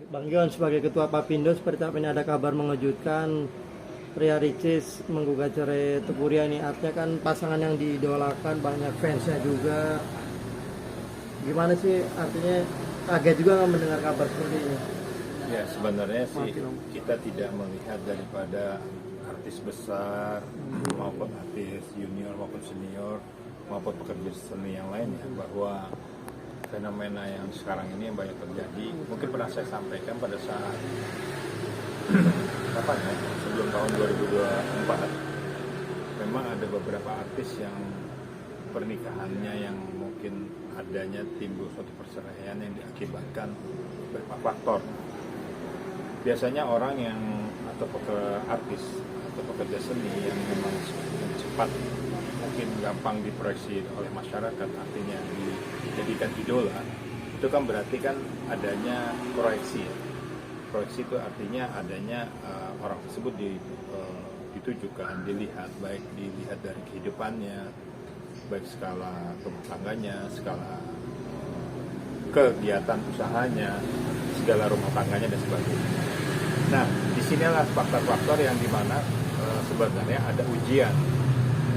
Bang Yon, sebagai Ketua Papindo, seperti apa ini ada kabar mengejutkan, Ria Ricis menggugat cerai Teguh Ria ini. Artinya kan pasangan yang diidolakan, banyak fansnya juga. Gimana sih artinya, kaget juga nggak mendengar kabar seperti ini? Ya sebenarnya sih kita tidak melihat daripada artis besar maupun artis junior maupun senior maupun pekerja seni yang lainnya, bahwa fenomena yang sekarang ini yang banyak terjadi. Mungkin pernah saya sampaikan pada saat kapan ya, sebelum tahun 2024, memang ada beberapa artis yang pernikahannya yang mungkin adanya timbul suatu perceraian yang diakibatkan beberapa faktor. Biasanya orang yang atau artis atau pekerja seni yang memang cepat mungkin gampang diproyeksi oleh masyarakat, artinya dijadikan idola, itu kan berarti kan adanya proyeksi. Proyeksi itu artinya adanya orang tersebut ditujukan, dilihat, baik dilihat dari kehidupannya, baik skala rumah tangganya, skala kegiatan usahanya, segala rumah tangganya dan sebagainya. Nah, disinilah faktor-faktor yang dimana sebenarnya ada ujian.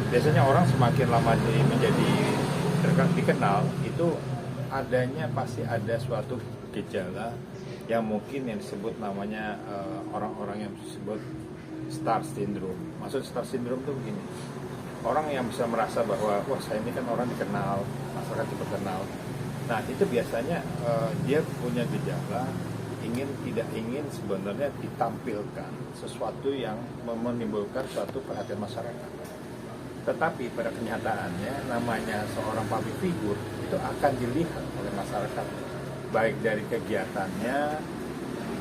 Biasanya orang semakin lama menjadi dikenal, itu adanya pasti ada suatu gejala yang mungkin yang disebut namanya orang-orang yang disebut star syndrome. Maksud star syndrome itu begini, orang yang bisa merasa bahwa wah saya ini kan orang dikenal, masyarakat cepat kenal. Nah itu biasanya dia punya gejala tidak ingin sebenarnya ditampilkan sesuatu yang menimbulkan suatu perhatian masyarakat. Tetapi pada kenyataannya namanya seorang public figure itu akan dilihat oleh masyarakat, baik dari kegiatannya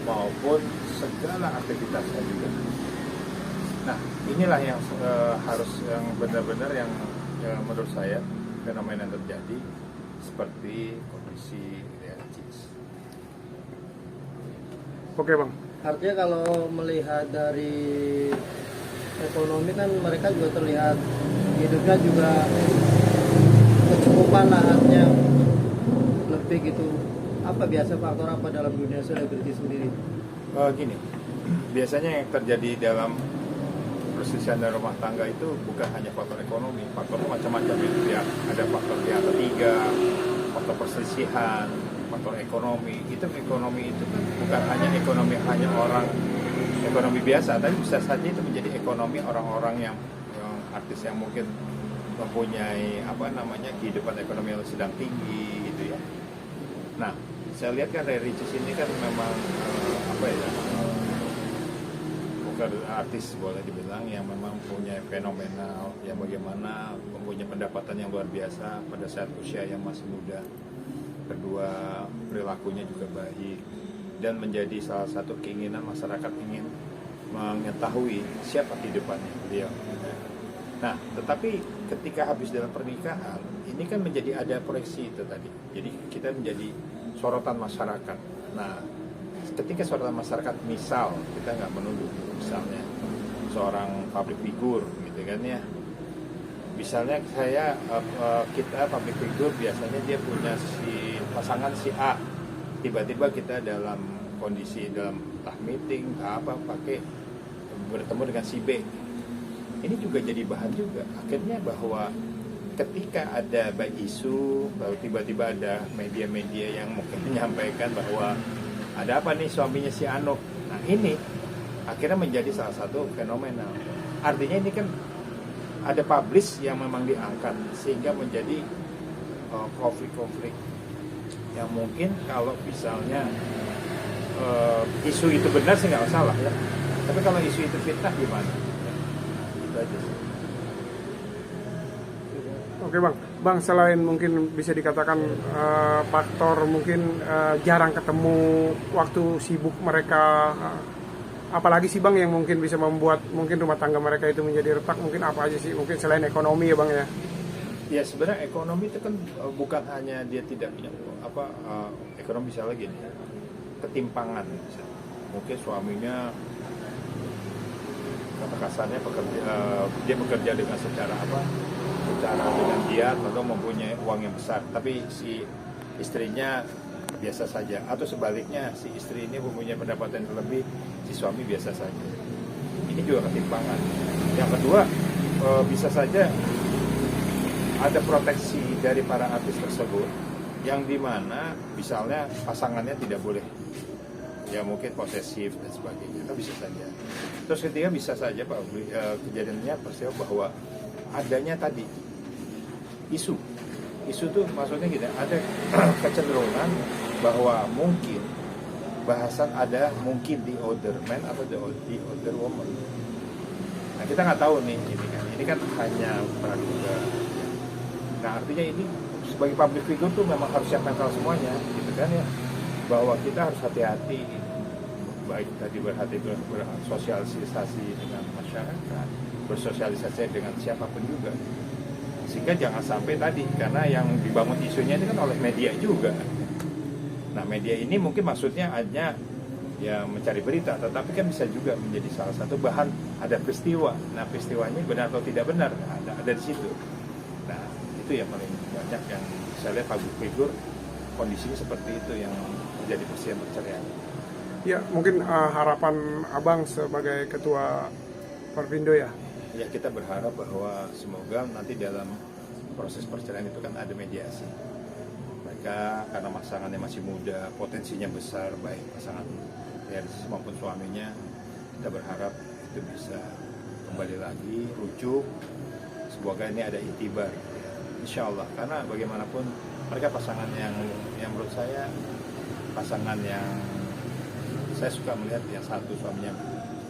maupun segala aktivitasnya juga. Nah inilah yang harus yang benar-benar yang menurut saya fenomena yang terjadi seperti kondisi Ria Ricis. Oke bang. Artinya kalau melihat dari ekonomi kan mereka juga terlihat hidupnya juga kecukupan lah, artinya lebih gitu. Apa biasa faktor apa dalam dunia selebriti sendiri? Gini, biasanya yang terjadi dalam perselisihan dan rumah tangga itu bukan hanya faktor ekonomi, faktornya macam-macam itu ya. Ada faktor pihak ketiga, faktor perselisihan, faktor ekonomi. Ekonomi itu kan bukan hanya ekonomi orang ekonomi biasa, tapi bisa saja itu menjadi ekonomi orang-orang yang artis yang mungkin mempunyai kehidupan ekonomi yang sedang tinggi gitu ya. Nah, saya lihat kan Ria Ricis ini kan memang bukan artis boleh dibilang yang memang punya fenomenal, yang bagaimana mempunyai pendapatan yang luar biasa pada saat usia yang masih muda. Kedua, perilakunya juga baik dan menjadi salah satu keinginan masyarakat ingin mengetahui siapa kehidupannya beliau. Nah, tetapi ketika habis dalam pernikahan, ini kan menjadi ada proyeksi itu tadi. Jadi kita menjadi sorotan masyarakat. Nah, ketika sorotan masyarakat, misal kita nggak menuduh, misalnya seorang public figure, gitu kan ya. Misalnya kita public figure biasanya dia punya pasangan si A, tiba-tiba kita dalam kondisi dalam meeting bertemu dengan si B. Ini juga jadi bahan juga akhirnya bahwa ketika ada baik isu, lalu tiba-tiba ada media-media yang mungkin menyampaikan bahwa ada apa nih suaminya si Anuk. Nah ini akhirnya menjadi salah satu fenomenal. Artinya ini kan ada publish yang memang diangkat sehingga menjadi konflik-konflik yang mungkin kalau misalnya isu itu benar sih nggak masalah ya, tapi kalau isu itu fitnah gimana? Itu aja sih. Oke bang, selain mungkin bisa dikatakan faktor mungkin jarang ketemu, waktu sibuk mereka, apalagi sih bang yang mungkin bisa membuat mungkin rumah tangga mereka itu menjadi retak, mungkin apa aja sih, mungkin selain ekonomi ya bang ya? Ya sebenarnya ekonomi itu kan bukan hanya dia tidak punya ekonomi, misalnya gini, ketimpangan misalnya. Mungkin suaminya kata kasarnya dia bekerja dengan secara dengan giat atau mempunyai uang yang besar, tapi si istrinya biasa saja, atau sebaliknya si istri ini mempunyai pendapatan yang lebih, si suami biasa saja. Ini juga ketimpangan. Yang kedua, bisa saja ada proteksi dari para artis tersebut yang dimana misalnya pasangannya tidak boleh, ya mungkin posesif dan sebagainya, itu bisa saja. Terus ketiga, bisa saja Pak, kejadiannya peristiwa bahwa adanya tadi isu tuh maksudnya gitu, ada kecenderungan bahwa mungkin bahasan ada mungkin the other man atau the other woman. Nah kita nggak tahu nih, ini kan hanya praduga. Nah artinya ini sebagai public figure tuh memang harus siap mental semuanya, gitu kan ya, bahwa kita harus hati-hati, baik tadi bersosialisasi dengan masyarakat, bersosialisasi dengan siapapun juga, sehingga jangan sampai tadi, karena yang dibangun isunya ini kan oleh media juga. Nah media ini mungkin maksudnya hanya ya mencari berita, tetapi kan bisa juga menjadi salah satu bahan ada peristiwa. Nah peristiwanya benar atau tidak benar ada di situ. Nah itu yang paling banyak yang saya lihat public figure kondisinya seperti itu yang menjadi perceraian. Ya, mungkin harapan Abang sebagai ketua Perpindo ya. Ya kita berharap bahwa semoga nanti dalam proses perceraian itu kan ada mediasi. Mereka karena pasangannya masih muda, potensinya besar, baik pasangan maupun suaminya, kita berharap itu bisa kembali lagi, rujuk. Semoga ini ada itibar, insya Allah. Karena bagaimanapun mereka pasangan yang menurut saya pasangan yang saya suka melihat, yang satu suaminya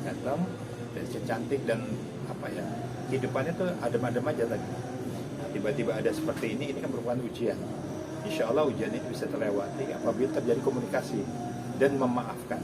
ganteng dan cantik dan apa ya, kehidupannya tuh adem-adem aja tadi. Nah, tiba-tiba ada seperti ini kan merupakan ujian. Insya Allah ujian ini bisa terlewati apabila terjadi komunikasi dan memaafkan.